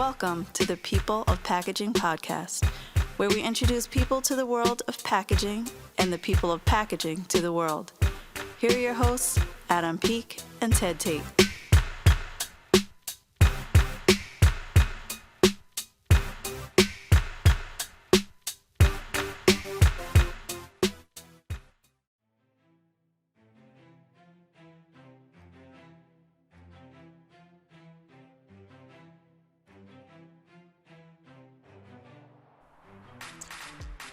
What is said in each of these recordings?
Welcome to the People of Packaging podcast, where we introduce people to the world of packaging and the people of packaging to the world. Here are your hosts, Adam Peak and Ted Tate.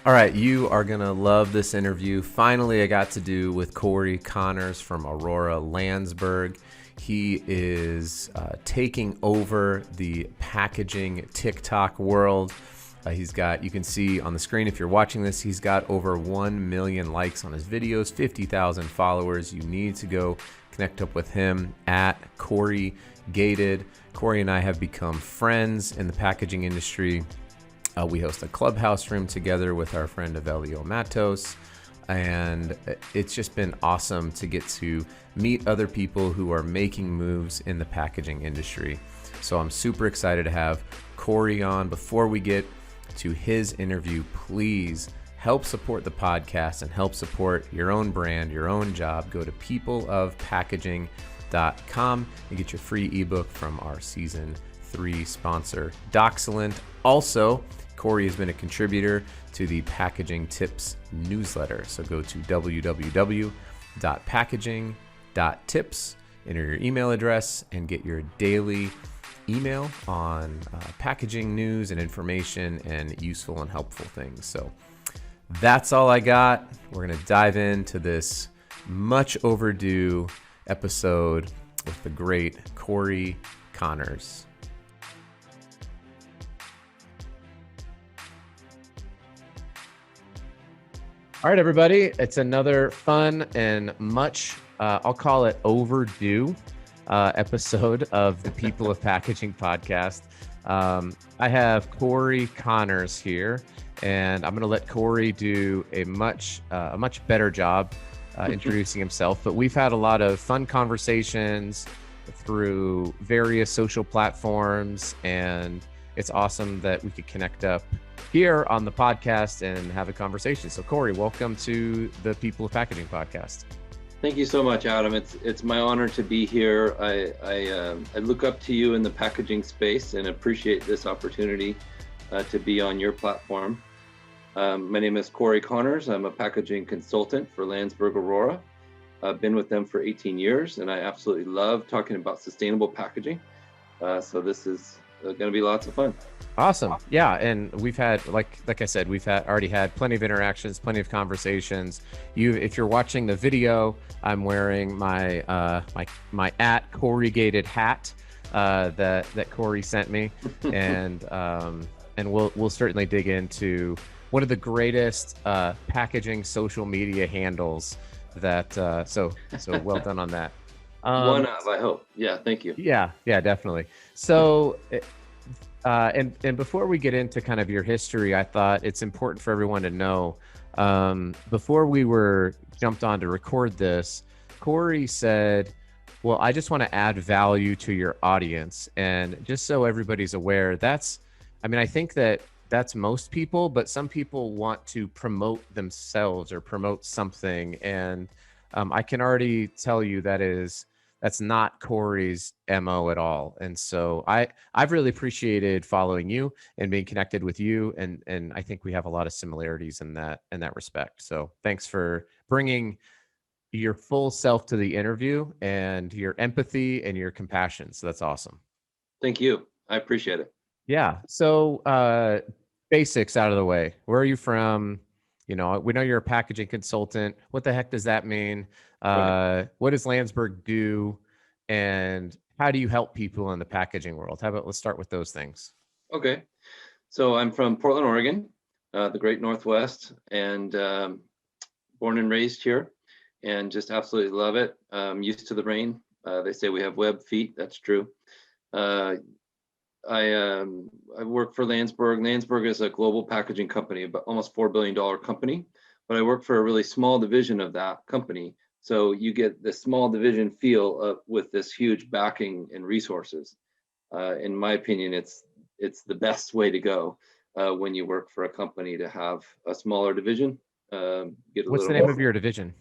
All right, you are going to love this interview. Finally, I got to do with Cory Connors from Orora Landsberg. He is taking over the packaging TikTok world. He's got, you can see on the screen if you're watching this, he's got over 1 million likes on his videos, 50,000 followers. You need to go connect up with him at Cory Gated. Cory and I have become friends in the packaging industry. We host a clubhouse room together with our friend Avelio Matos, and it's just been awesome to get to meet other people who are making moves in the packaging industry. So I'm super excited to have Cory on. Before we get to his interview, please help support the podcast and help support your own brand, your own job. Go to peopleofpackaging.com and get your free ebook from our season 3 sponsor, Doxalent. Also, Cory has been a contributor to the Packaging Tips newsletter. So go to www.packaging.tips, enter your email address, and get your daily email on packaging news and information and useful and helpful things. So that's all I got. We're going to dive into this much overdue episode with the great Cory Connors. All right, everybody. It's another fun and much, I'll call it overdue episode of the People of Packaging podcast. I have Cory Connors here, and I'm going to let Cory do a much better job introducing himself. But we've had a lot of fun conversations through various social platforms, and it's awesome that we could connect up here on the podcast and have a conversation. So Cory, welcome to the People of Packaging podcast. Thank you so much, Adam. It's my honor to be here. I look up to you in the packaging space and appreciate this opportunity to be on your platform. My name is Cory Connors. I'm a packaging consultant for Landsberg Orora. I've been with them for 18 years, and I absolutely love talking about sustainable packaging. So this is going to be lots of fun. Awesome. Yeah. And we've had, like I said, we've already had plenty of interactions, plenty of conversations. If you're watching the video, I'm wearing my at Cory Gated hat that Cory sent me. And we'll certainly dig into one of the greatest packaging social media handles that, so well done on that. One of, I hope. Yeah, thank you. Yeah, definitely. So, and before we get into kind of your history, I thought it's important for everyone to know, before we were jumped on to record this, Cory said, well, I just want to add value to your audience. And just so everybody's aware, I think that's most people, but some people want to promote themselves or promote something. And I can already tell you that's not Cory's MO at all. And so I've really appreciated following you and being connected with you. And I think we have a lot of similarities in that respect. So thanks for bringing your full self to the interview and your empathy and your compassion. So that's awesome. Thank you. I appreciate it. Yeah. So basics out of the way. Where are you from? You know, we know you're a packaging consultant. What the heck does that mean? What does Landsberg do? And how do you help people in the packaging world? Let's start with those things. Okay. So I'm from Portland, Oregon, the great Northwest, and born and raised here, and just absolutely love it. Used to the rain. They say we have web feet. That's true. I work for Landsberg. Landsberg is a global packaging company, but almost $4 billion company. But I work for a really small division of that company. So you get the small division feel with this huge backing and resources. In my opinion, it's it's the best way to go when you work for a company, to have a smaller division. Get a What's the little name more. of your division?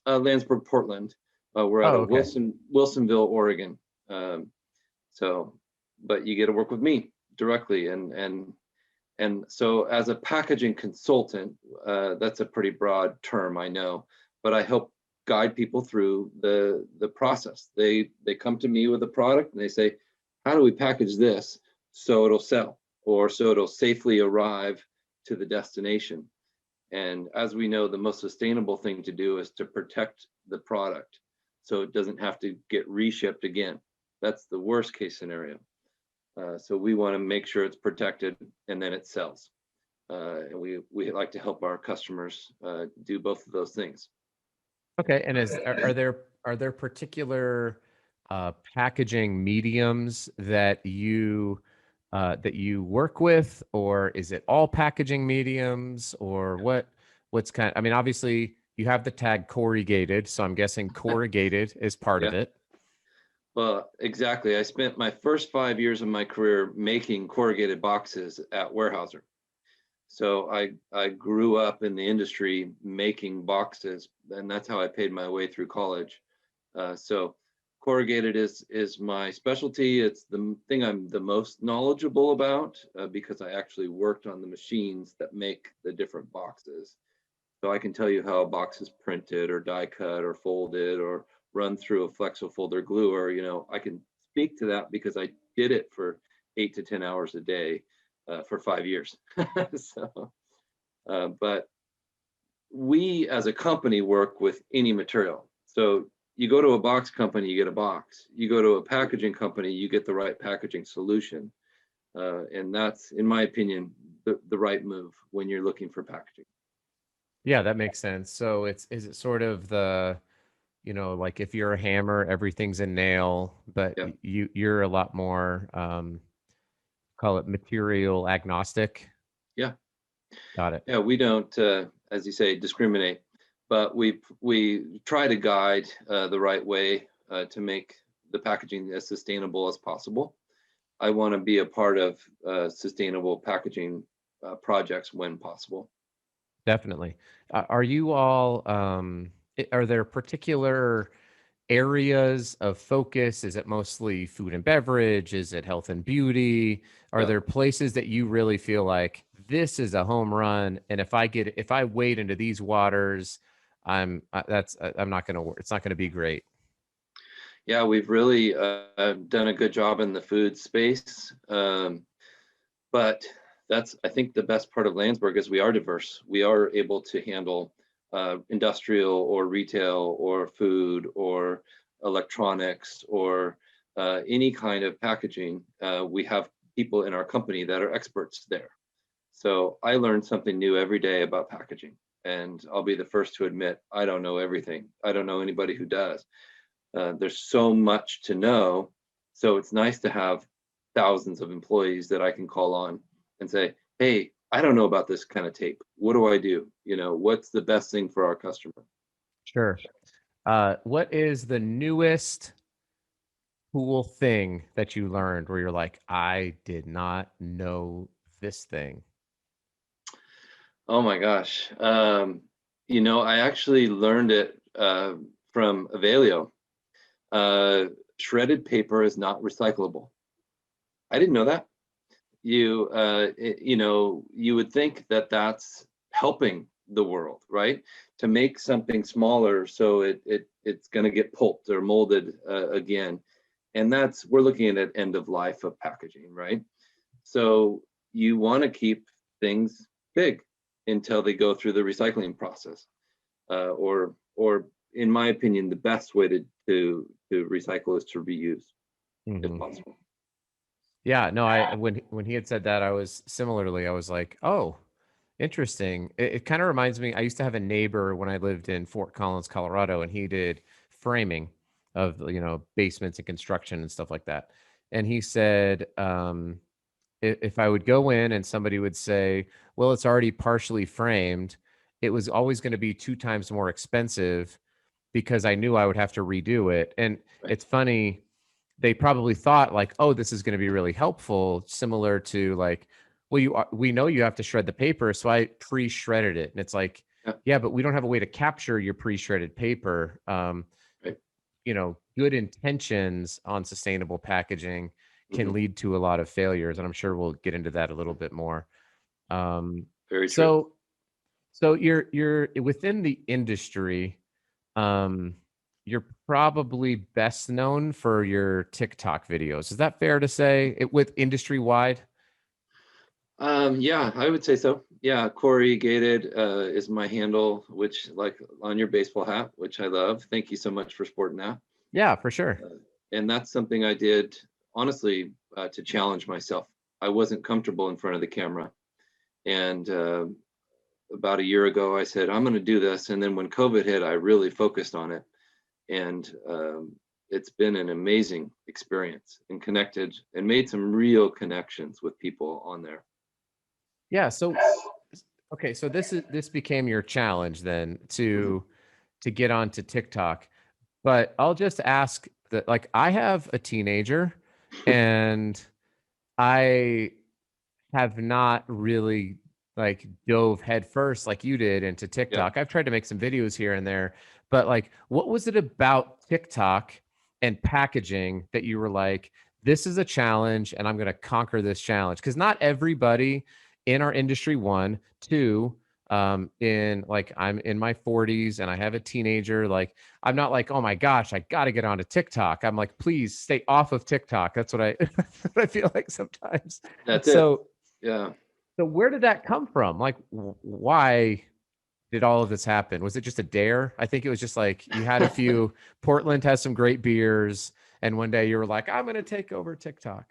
Landsberg, Portland. We're out Oh, of okay. Wilsonville, Oregon. So, but you get to work with me directly, and so as a packaging consultant, that's a pretty broad term, I know, but I help guide people through the process. They come to me with a product and they say, how do we package this so it'll sell, or so it'll safely arrive to the destination? And as we know, the most sustainable thing to do is to protect the product so it doesn't have to get reshipped again. That's the worst case scenario. So we want to make sure it's protected and then it sells. And we like to help our customers do both of those things. Okay. And are there particular packaging mediums that you work with, or is it all packaging mediums, or what's kind of, I mean, obviously you have the tag corrugated, so I'm guessing corrugated is part Yeah. of it. Well, exactly. I spent my first 5 years of my career making corrugated boxes at Weyerhaeuser. So I grew up in the industry making boxes, and that's how I paid my way through college. So corrugated is my specialty. It's the thing I'm the most knowledgeable about because I actually worked on the machines that make the different boxes. So I can tell you how a box is printed or die cut or folded or run through a flexo folder glue, or, I can speak to that because I did it for 8 to 10 hours a day for 5 years. So, but we as a company work with any material. So you go to a box company, you get a box. You go to a packaging company, you get the right packaging solution. And that's, in my opinion, the right move when you're looking for packaging. Yeah, that makes sense. So is it sort of the, like if you're a hammer, everything's a nail, but Yeah. you're a lot more, call it material agnostic. Yeah. Got it. Yeah, we don't, as you say, discriminate, but we try to guide the right way to make the packaging as sustainable as possible. I want to be a part of sustainable packaging projects when possible. Definitely. Are you all, are there particular areas of focus? Is it mostly food and beverage? Is it health and beauty? Are Yeah. there places that you really feel like this is a home run? And if I wade into these waters, I'm not going to work. It's not going to be great. Yeah, we've really done a good job in the food space. But that's, I think, the best part of Landsberg is we are diverse. We are able to handle industrial or retail or food or electronics or any kind of packaging. We have people in our company that are experts there. So I learn something new every day about packaging. And I'll be the first to admit, I don't know everything. I don't know anybody who does. There's so much to know. So it's nice to have thousands of employees that I can call on and say, hey, I don't know about this kind of tape. What do I do? What's the best thing for our customer? Sure. What is the newest cool thing that you learned where you're like, I did not know this thing? Oh my gosh. I actually learned it from Avalio. Shredded paper is not recyclable. I didn't know that. You would think that that's helping the world, right? To make something smaller so it's going to get pulped or molded again. And we're looking at end of life of packaging, right? So you want to keep things big until they go through the recycling process. Or in my opinion, the best way to recycle is to reuse if possible. Yeah, no, when he had said that, I was like, oh, interesting. It kind of reminds me, I used to have a neighbor when I lived in Fort Collins, Colorado, and he did framing of, basements and construction and stuff like that. And he said, if I would go in and somebody would say, well, it's already partially framed, it was always going to be 2 times more expensive because I knew I would have to redo it. And Right. it's funny, they probably thought like, oh, this is going to be really helpful, similar to like, well, we know you have to shred the paper, so I pre-shredded it. And it's like, Yeah. yeah, but we don't have a way to capture your pre-shredded paper. Right. Good intentions on sustainable packaging can Mhm. lead to a lot of failures, and I'm sure we'll get into that a little bit more. Very true. So you're within the industry. Um, you're probably best known for your TikTok videos. Is that fair to say? With industry wide? Yeah, I would say so. Yeah, Cory Gated is my handle, which like on your baseball hat, which I love. Thank you so much for sporting that. Yeah, for sure. And that's something I did honestly to challenge myself. I wasn't comfortable in front of the camera, and about a year ago, I said I'm going to do this. And then when COVID hit, I really focused on it, and it's been an amazing experience and connected and made some real connections with people on there. Yeah. So okay, so this became your challenge then Mhm. to get onto TikTok. But I'll just ask that, like, I have a teenager and I have not really like dove headfirst like you did into Yeah. TikTok. I've tried to make some videos here and there, but like, what was it about TikTok and packaging that you were like, this is a challenge and I'm going to conquer this challenge? Because not everybody in our industry, one, two, in like I'm in my 40s and I have a teenager. Like, I'm not like, oh my gosh, I got to get onto TikTok. I'm like, please stay off of TikTok. That's what I, that's what I feel like sometimes. That's it. So, Yeah. so where did that come from? Like, why did all of this happen? Was it just a dare? I think it was just like you had a few. Portland has some great beers, and one day you were like, "I'm going to take over TikTok."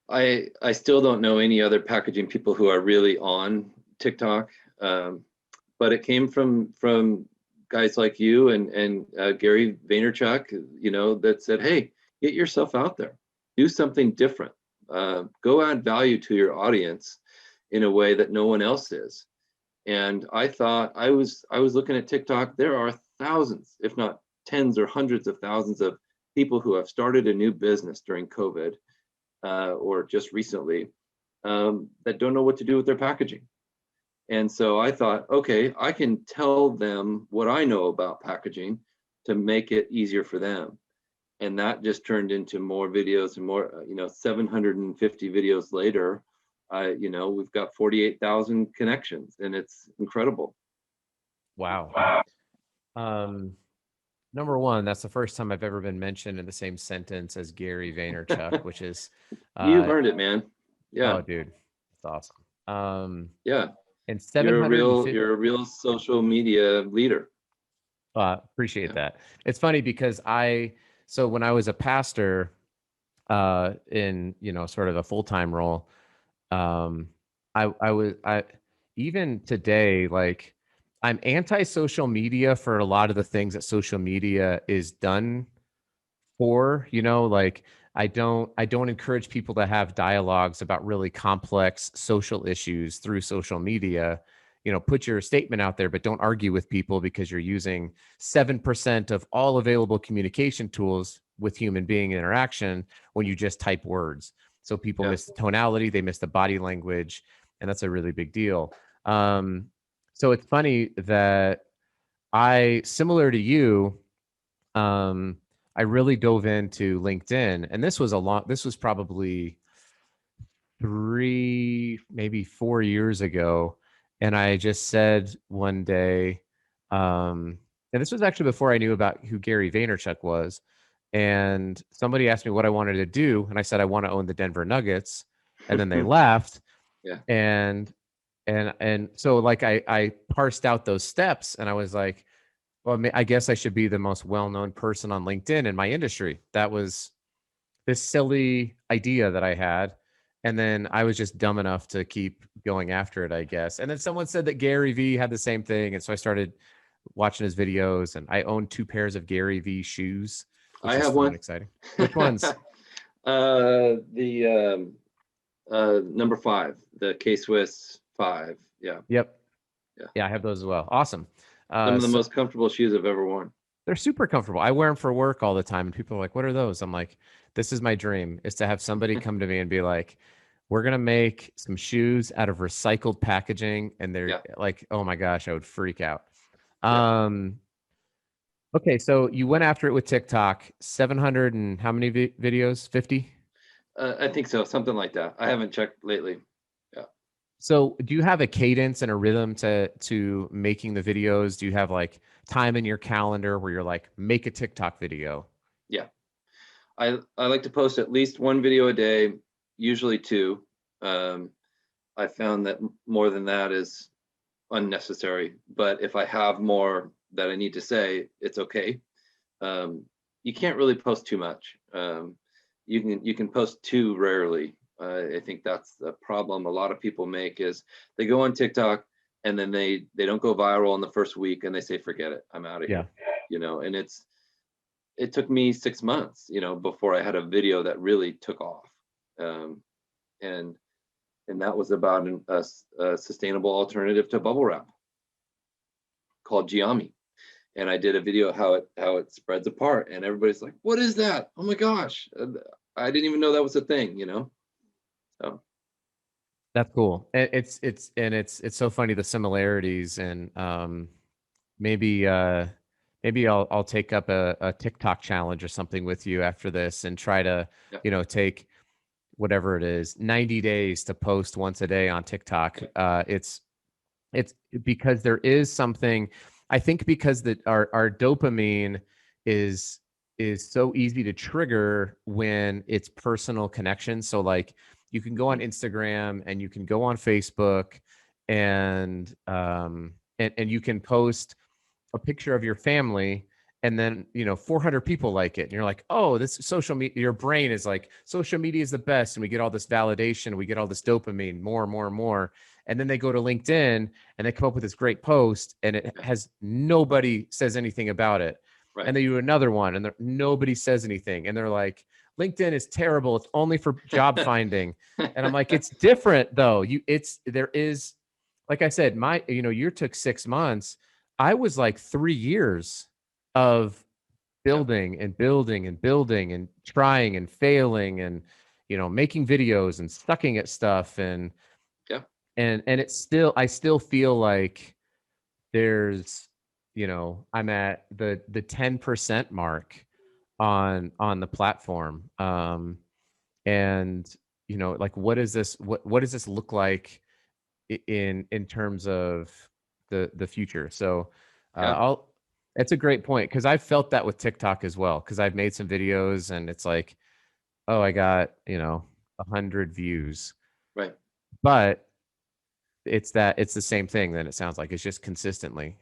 I still don't know any other packaging people who are really on TikTok, but it came from guys like you and Gary Vaynerchuk, that said, "Hey, get yourself out there, do something different, go add value to your audience in a way that no one else is." And I thought I was looking at TikTok. There are thousands, if not tens or hundreds of thousands of people who have started a new business during COVID or just recently that don't know what to do with their packaging. And so I thought, okay, I can tell them what I know about packaging to make it easier for them. And that just turned into more videos and more, 750 videos later, we've got 48,000 connections and it's incredible. Wow. Um, Number one, that's the first time I've ever been mentioned in the same sentence as Gary Vaynerchuk, which is, You've uh, earned it, man. Yeah. oh, dude, it's awesome. Yeah. And You're a real social media leader. appreciate Yeah. that. It's funny because so when I was a pastor, in sort of a full-time role, um I even today, like, I'm anti-social media for a lot of the things that social media is done for, like, I don't encourage people to have dialogues about really complex social issues through social media. Put your statement out there, but don't argue with people because you're using 7% of all available communication tools with human being interaction when you just type words. So people Yeah. miss the tonality, they miss the body language, and that's a really big deal. So it's funny that similar to you, um, I really dove into LinkedIn, and this was probably 3, maybe 4 years ago. And I just said one day, and this was actually before I knew about who Gary Vaynerchuk was. And somebody asked me what I wanted to do, and I said I want to own the Denver Nuggets. And then they laughed, Yeah. and so like I parsed out those steps, and I was like, well, I guess I should be the most well-known person on LinkedIn in my industry. That was this silly idea that I had. And then I was just dumb enough to keep going after it, I guess. And then someone said that Gary Vee had the same thing. And so I started watching his videos, and I own 2 pairs of Gary Vee shoes, I which is have fun and one. exciting. Which ones? The number 5, the K-Swiss 5. Yeah. Yep. Yeah. Yeah, I have those as well. Awesome. Some of the So most comfortable shoes I've ever worn. They're super comfortable. I wear them for work all the time, and people are like, "What are those?" I'm like, "This is my dream, is to have somebody come to me and be like, we're gonna make some shoes out of recycled packaging," and they're Yeah, like, "Oh my gosh, I would freak out." yeah. Um, okay, so you went after it with TikTok, 700 and how many videos? 50? I think so, something like that. I haven't checked lately. Yeah, So do you have a cadence and a rhythm to making the videos? Do you have like time in your calendar where you're like, make a TikTok video? yeah. I like to post at least one video a day, usually two. Um, I found that more than that is unnecessary. But if I have more that I need to say, it's okay. Um, you can't really post too much. You can post too rarely. I think that's the problem a lot of people make is they go on TikTok and then they don't go viral in the first week and they say forget it, I'm out of Yeah. here. And it took me 6 months, before I had a video that really took off. Um, and and that was about a sustainable alternative to bubble wrap called Giami. And I did a video how it spreads apart, and everybody's like, "What is that? Oh my gosh, I didn't even know that was a thing." So That's cool. It's so funny, the similarities, and maybe maybe I'll take up a TikTok challenge or something with you after this and try to, yeah, take whatever it is, 90 days to post once a day on TikTok. yeah, It's because there is something, I think, because that our dopamine is is so easy to trigger when it's personal connection. So like you can go on mhm, Instagram and you can go on Facebook and and you can post a picture of your family, and then 400 people like it, and you're like, oh, this social media, your brain is like, social media is the best, and we get all this validation, we get all this dopamine, more and more and more. And then they go to LinkedIn and they come up with this great post, and it yeah, has nobody says anything about it. right, And they do another one and nobody says anything, and they're like, LinkedIn is terrible, it's only for job finding. And I'm like, it's different though. There is, like I said, you took 6 months. I was like 3 years of yeah, building and building and building and trying and failing and making videos and sucking at stuff, yeah, and I still feel like there's I'm at the 10% mark on the platform. And like, what does this look like in terms of the future? So yeah, I'll it's a great point, because I've felt that with TikTok as well, because I've made some videos and it's like, oh, I got 100 views, right. but it's the same thing. Then it sounds like it's just consistency.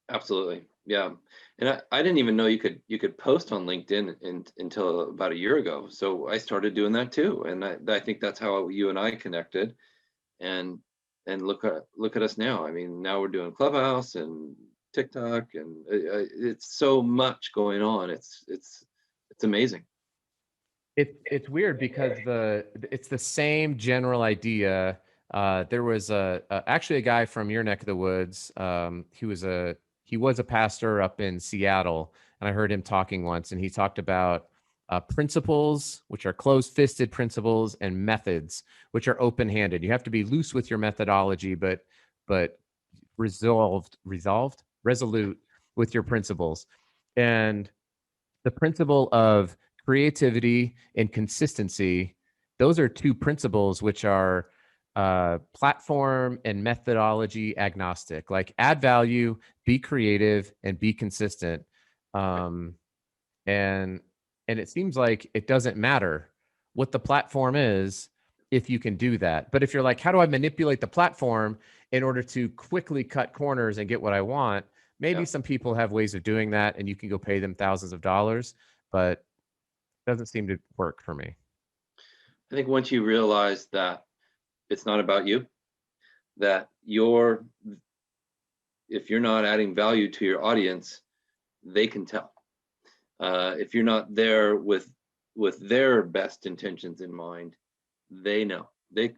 Absolutely. Yeah. And I didn't even know you could post on LinkedIn until about a year ago. So I started doing that too. And I think that's how you and I connected. And look at us now. I mean, now we're doing Clubhouse and TikTok, and it's so much going on. It's amazing. It's weird because it's the same general idea. There was actually a guy from your neck of the woods. He was a pastor up in Seattle, and I heard him talking once, and he talked about principles, which are closed-fisted principles, and methods, which are open-handed. You have to be loose with your methodology, but resolute with your principles. And the principle of creativity and consistency, those are two principles which are platform and methodology agnostic. Like, add value, be creative, and be consistent. um, and and it seems like it doesn't matter what the platform is if you can do that. But if you're like, how do I manipulate the platform in order to quickly cut corners and get what I want? Maybe Yeah. some people have ways of doing that, and you can go pay them thousands of dollars, but it doesn't seem to work for me. I think once you realize that it's not about you, that if you're not adding value to your audience, they can tell. If you're not there with their best intentions in mind, they know.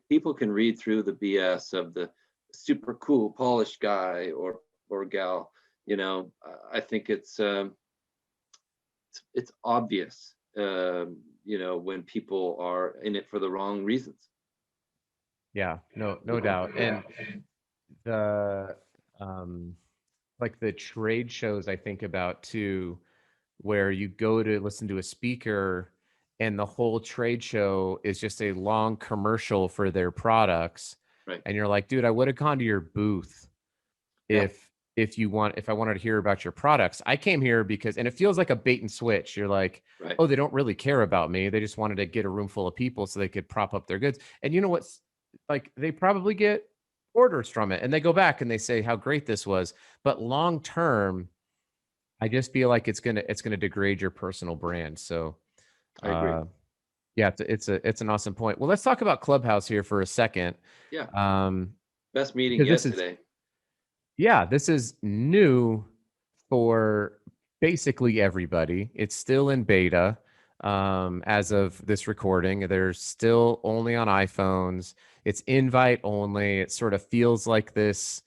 People can read through the BS of the super cool polished guy or gal, I think it's obvious, when people are in it for the wrong reasons. Yeah, no doubt. And the like the trade shows I think about too, where you go to listen to a speaker and the whole trade show is just a long commercial for their products. Right. And you're like, dude, I would have gone to your booth Yeah. if I wanted to hear about your products. I came here because, and it feels like a bait and switch. You're like, Right. oh, they don't really care about me. They just wanted to get a room full of people so they could prop up their goods. And you know what's like, they probably get orders from it and they go back and they say how great this was. But long term, I just feel like it's gonna degrade your personal brand. So I agree. yeah, it's an awesome point. Well, let's talk about Clubhouse here for a second. Yeah. Um, Best meeting because yet today. this is new for basically everybody. It's still in beta as of this recording. They're still only on iPhones. It's invite only. It sort of feels like this.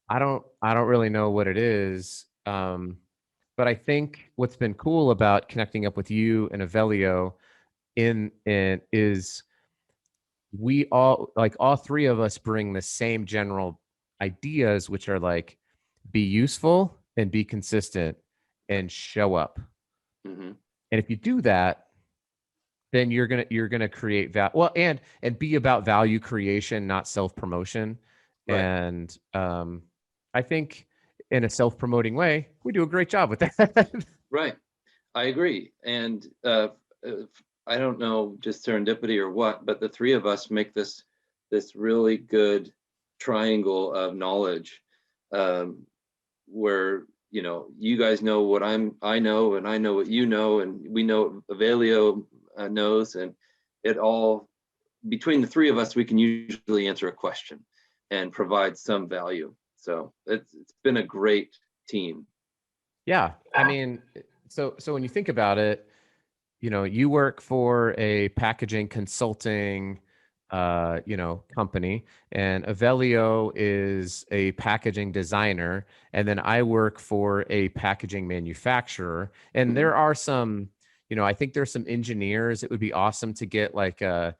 I don't really know what it is. But I think what's been cool about connecting up with you and Avelio in is we all three of us bring the same general ideas, which are like be useful and be consistent and show up. Mm-hmm. And if you do that, then you're gonna create well, and be about value creation, not self promotion. Right. And I think in a self promoting way, we do a great job with that. Right. I agree. And I don't know, just serendipity or what, but the three of us make this really good triangle of knowledge, where you guys know what I know, and I know what you know, and we know what Avelio knows, and it all, between the three of us, we can usually answer a question and provide some value. So it's been a great team. Yeah, I mean, so when you think about it, you work for a packaging consulting, company, and Avelio is a packaging designer, and then I work for a packaging manufacturer. And Mhm. there are some, I think there's some engineers. It would be awesome to get like there's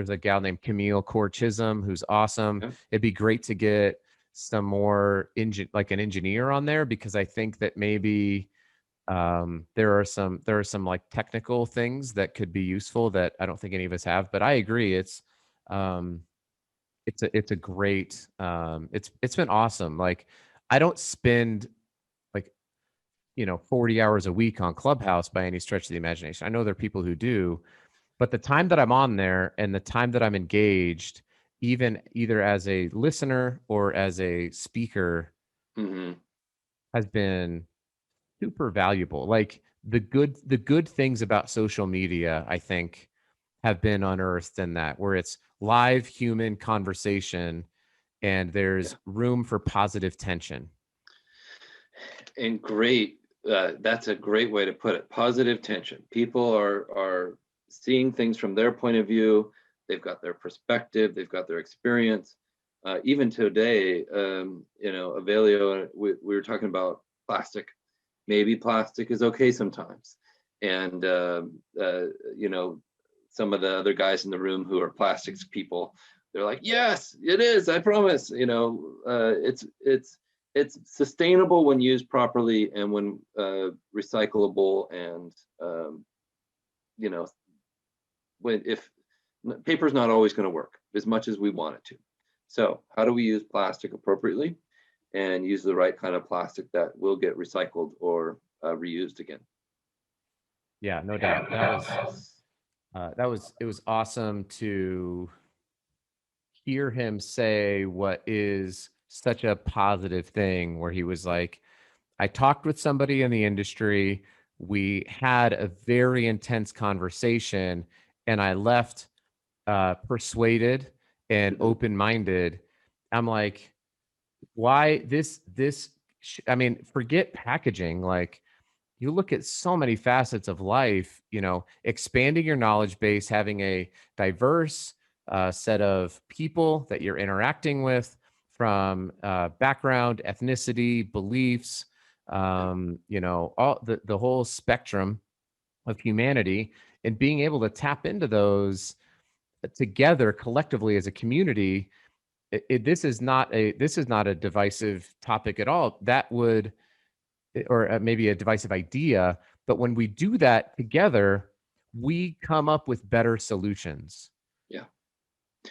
a gal named Camille Core Chisholm who's awesome. Yeah. It'd be great to get some more like an engineer on there, because I think that maybe there are some like technical things that could be useful that I don't think any of us have. But I agree, um it's a great it's been awesome. Like I don't spend like 40 hours a week on Clubhouse by any stretch of the imagination. I know there are people who do, but the time that I'm on there and the time that I'm engaged, even either as a listener or as a speaker, Mm-hmm. has been super valuable. Like the good things about social media, I think, have been unearthed in that, where it's live human conversation and there's Yeah. room for positive tension. And great. That's a great way to put it. Positive tension. People are seeing things from their point of view. They've got their perspective. They've got their experience. Even today, Avelio, we were talking about plastic. Maybe plastic is okay sometimes, and some of the other guys in the room who are plastics people, they're like, yes, it is. I promise. It's sustainable when used properly and when recyclable, and when if paper's not always going to work as much as we want it to. So how do we use plastic appropriately and use the right kind of plastic that will get recycled or reused again? Yeah, no doubt. It was awesome to hear him say what is such a positive thing, where he was like, I talked with somebody in the industry. We had a very intense conversation, and I left persuaded and Mhm. open-minded. I'm like, why I mean, forget packaging. Like, you look at so many facets of life, expanding your knowledge base, having a diverse set of people that you're interacting with, from background, ethnicity, beliefs, all the whole spectrum of humanity, and being able to tap into those together collectively as a community. This is not a divisive topic at all. That would, or maybe a divisive idea, but when we do that together, we come up with better solutions. Yeah,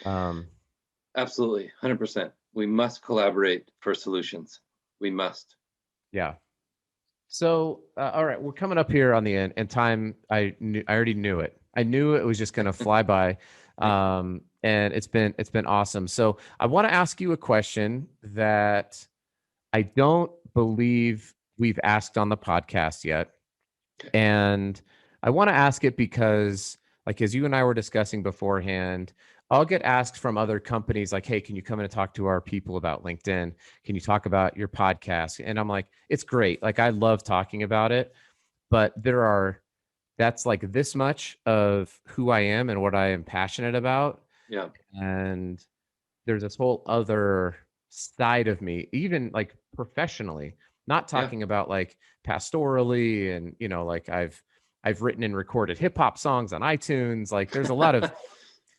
Um, absolutely. 100%. We must collaborate for solutions. We must. yeah. So, all right, we're coming up here on the end, and time. I already knew it. I knew it was just going to fly by, and it's been awesome. So, I want to ask you a question that I don't believe we've asked on the podcast yet. Okay. And I want to ask it because, like, as you and I were discussing beforehand, I'll get asked from other companies, like, hey, can you come in and talk to our people about LinkedIn? Can you talk about your podcast? And I'm like, it's great. Like, I love talking about it, but that's like this much of who I am and what I am passionate about. Yeah. And there's this whole other side of me, even like professionally, not Yeah. talking about like pastorally and, like I've written and recorded hip hop songs on iTunes. Like there's a lot of,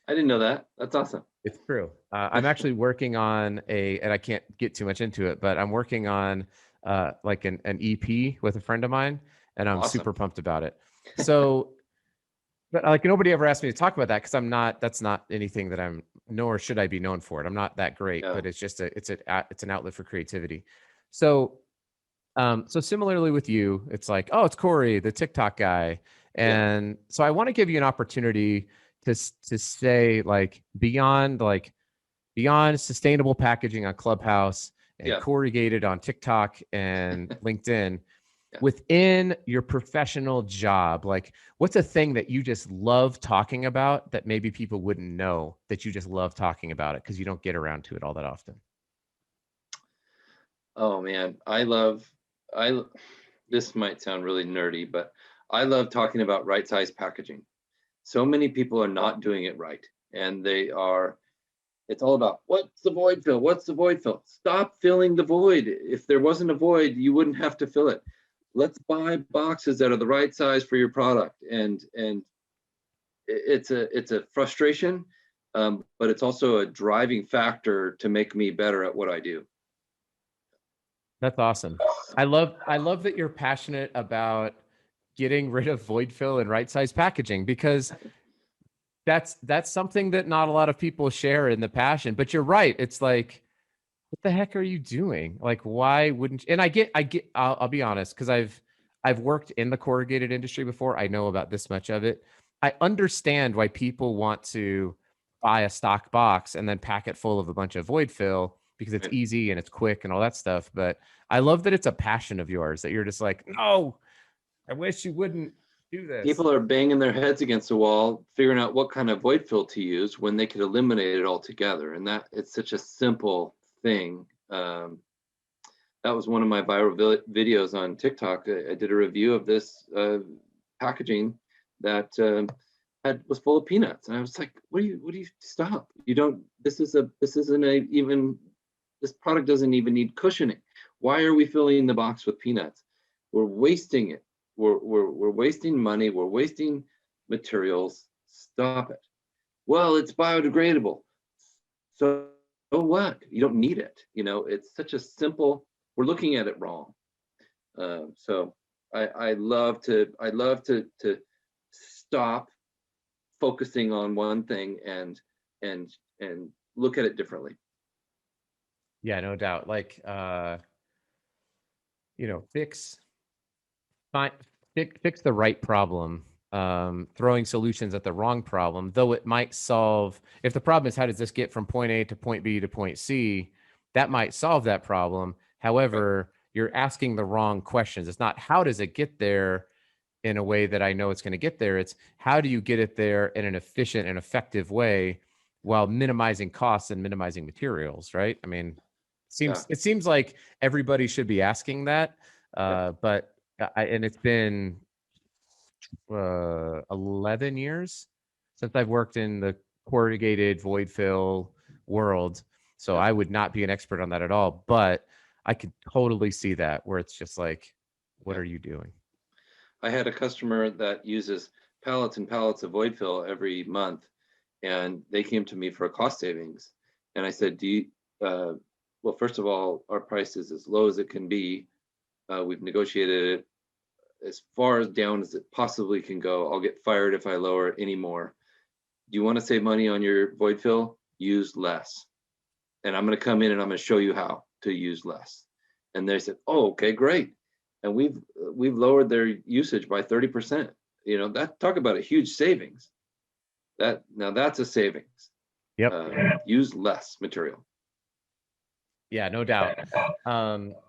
I didn't know that. That's awesome. it's true. I'm actually working on and I can't get too much into it, but I'm working on like an EP with a friend of mine, and I'm Awesome. super pumped about it. So, but like nobody ever asked me to talk about that because that's not anything that nor should I be known for it. I'm not that great, Yeah. but it's just it's an outlet for creativity. So, so similarly with you, it's like, oh, it's Cory, the TikTok guy. And so I want to give you an opportunity to say, like, beyond sustainable packaging on Clubhouse and corrugated on TikTok and LinkedIn, within your professional job, like, what's a thing that you just love talking about that maybe people wouldn't know that you just love talking about it because you don't get around to it all that often? Oh man, this might sound really nerdy, but I love talking about right size packaging. So many people are not doing it right, and it's all about what's the void fill? What's the void fill? Stop filling the void. If there wasn't a void, you wouldn't have to fill it. Let's buy boxes that are the right size for your product. And it's a frustration, but it's also a driving factor to make me better at what I do. That's awesome. I love that you're passionate about getting rid of void fill and right size packaging, because that's something that not a lot of people share in the passion. But you're right. It's like, what the heck are you doing? Like, why wouldn't? And I'll be honest, because I've worked in the corrugated industry before. I know about this much of it. I understand why people want to buy a stock box and then pack it full of a bunch of void fill, because it's easy and it's quick and all that stuff. But I love that it's a passion of yours, that you're just like, no, I wish you wouldn't do this. People are banging their heads against the wall, figuring out what kind of void fill to use when they could eliminate it altogether. And that it's such a simple thing. That was one of my viral videos on TikTok. I did a review of this packaging that was full of peanuts, and I was like, "What do you stop? You don't. This product doesn't even need cushioning. Why are we filling the box with peanuts? We're wasting it. We're wasting money. We're wasting materials. Stop it. Well, it's biodegradable. So what? You don't need it. It's such a simple. We're looking at it wrong. So I love to stop focusing on one thing and look at it differently. Yeah, no doubt. Like, fix the right problem. Throwing solutions at the wrong problem, though it might solve. If the problem is, how does this get from point A to point B to point C, that might solve that problem. However, you're asking the wrong questions. It's not how does it get there in a way that I know it's going to get there. It's how do you get it there in an efficient and effective way while minimizing costs and minimizing materials, right? I mean, it seems like everybody should be asking that, but and it's been 11 years since I've worked in the corrugated void fill world. So I would not be an expert on that at all, but I could totally see that where it's just like, what are you doing? I had a customer that uses pallets and pallets of void fill every month, and they came to me for a cost savings. And I said, well, first of all, our price is as low as it can be. We've negotiated it as far as down as it possibly can go. I'll get fired if I lower it anymore. Do you want to save money on your void fill? Use less. And I'm going to come in and I'm going to show you how to use less. And they said, oh, okay, great. And we've lowered their usage by 30%. You know, that, talk about a huge savings. Now that's a savings. Yep. Use less material. Yeah, no doubt.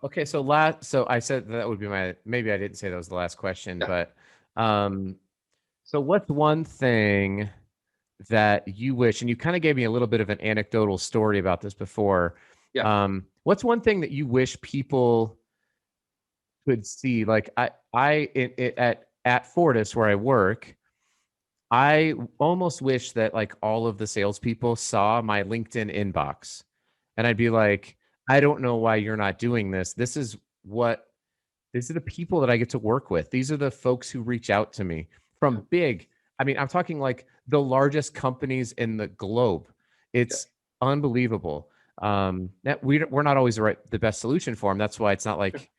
Okay, so I said that would be maybe I didn't say that was the last question, but so what's one thing that you wish, and you kind of gave me a little bit of an anecdotal story about this before. Yeah. What's one thing that you wish people could see? Like at Fortis where I work, I almost wish that like all of the salespeople saw my LinkedIn inbox, and I'd be like, I don't know why you're not doing this. These are the people that I get to work with. These are the folks who reach out to me from big. I mean, I'm talking like the largest companies in the globe. It's unbelievable. That we're not always the best solution for them. That's why it's not like,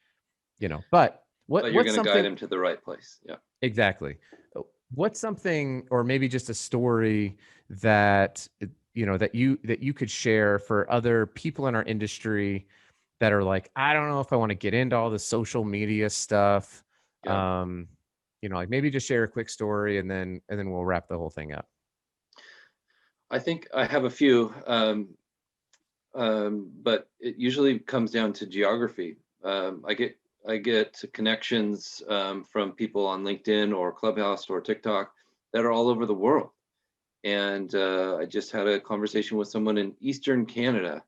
but But you're going to guide them to the right place. Yeah. Exactly. What's something, or maybe just a story that that you could share for other people in our industry that are like, I don't know if I want to get into all the social media stuff. Yeah. Like maybe just share a quick story and then we'll wrap the whole thing up. I think I have a few, but it usually comes down to geography. I get connections from people on LinkedIn or Clubhouse or TikTok that are all over the world. And I just had a conversation with someone in Eastern Canada.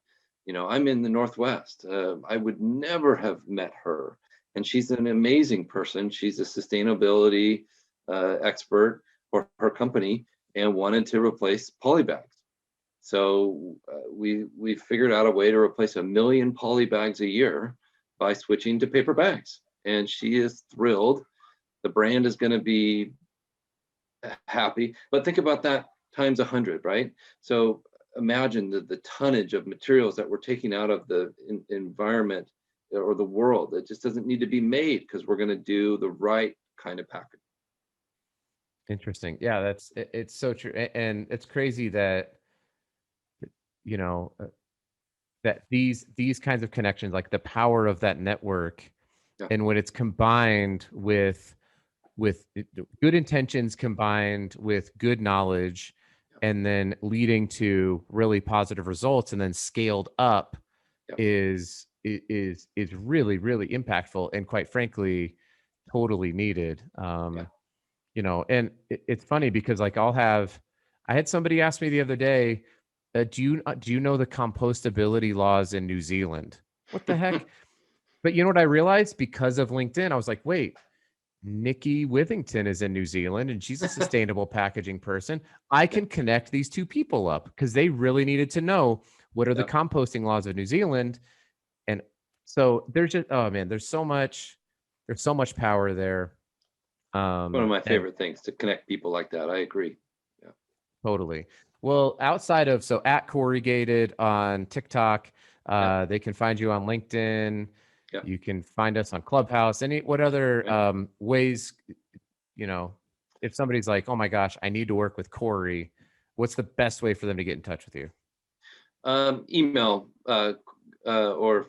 I'm in the Northwest. I would never have met her. And she's an amazing person. She's a sustainability expert for her company and wanted to replace polybags. So we figured out a way to replace 1 million polybags a year by switching to paper bags. And she is thrilled. The brand is going to be happy. But think about that times 100, right? So imagine the tonnage of materials that we're taking out of the environment or the world. It just doesn't need to be made because we're going to do the right kind of packaging. Interesting. Yeah, it's so true. And it's crazy that, that these kinds of connections, like the power of that network, and when it's combined with good intentions combined with good knowledge, and then leading to really positive results and then scaled up is really, really impactful and quite frankly, totally needed. And it's funny because like I had somebody ask me the other day, do you know the compostability laws in New Zealand? What the heck? But you know what I realized because of LinkedIn? I was like, wait, Nikki Withington is in New Zealand and she's a sustainable packaging person. I can connect these two people up because they really needed to know what are the composting laws of New Zealand. And so there's just, oh man, there's so much power there. One of my favorite things to connect people like that. I agree. Yeah. Totally. Well, outside of, so at Corrugated on TikTok, they can find you on LinkedIn. Yeah. You can find us on Clubhouse. What other ways, if somebody's like, oh my gosh, I need to work with Cory, what's the best way for them to get in touch with you? Email or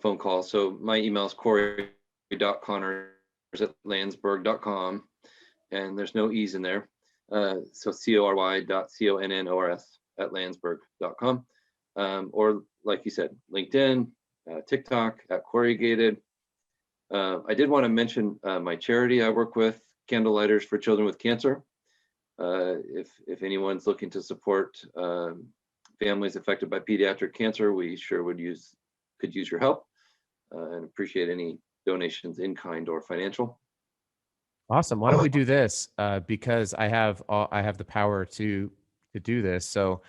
phone call. So my email is cory.connors@landsberg.com, and there's no E's in there. So cory.connors@landsberg.com. Or like you said, LinkedIn, TikTok at Corrugated. I did want to mention my charity I work with, Candlelighters for Children with Cancer. If anyone's looking to support families affected by pediatric cancer, we sure could use your help and appreciate any donations in kind or financial. Awesome. Why don't we do this? Because I have the power to do this. So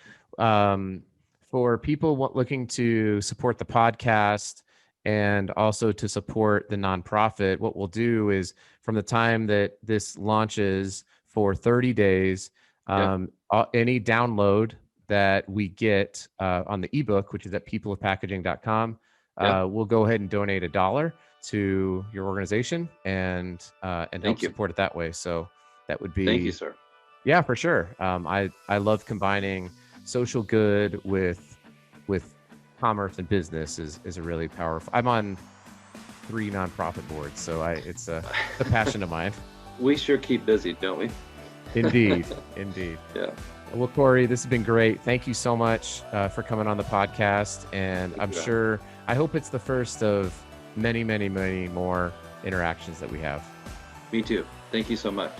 for people looking to support the podcast and also to support the nonprofit, what we'll do is from the time that this launches for 30 days, any download that we get on the ebook, which is at peopleofpackaging.com, we'll go ahead and donate $1 to your organization and help support it that way. So that would be. Thank you, sir. Yeah, for sure. I love combining social good with commerce and business is a really powerful. I'm on 3 nonprofit boards, so it's a passion of mine. We sure keep busy, don't we? Indeed. Yeah. Well, Cory, this has been great. Thank you so much for coming on the podcast, and I hope it's the first of many, many, many more interactions that we have. Me too. Thank you so much.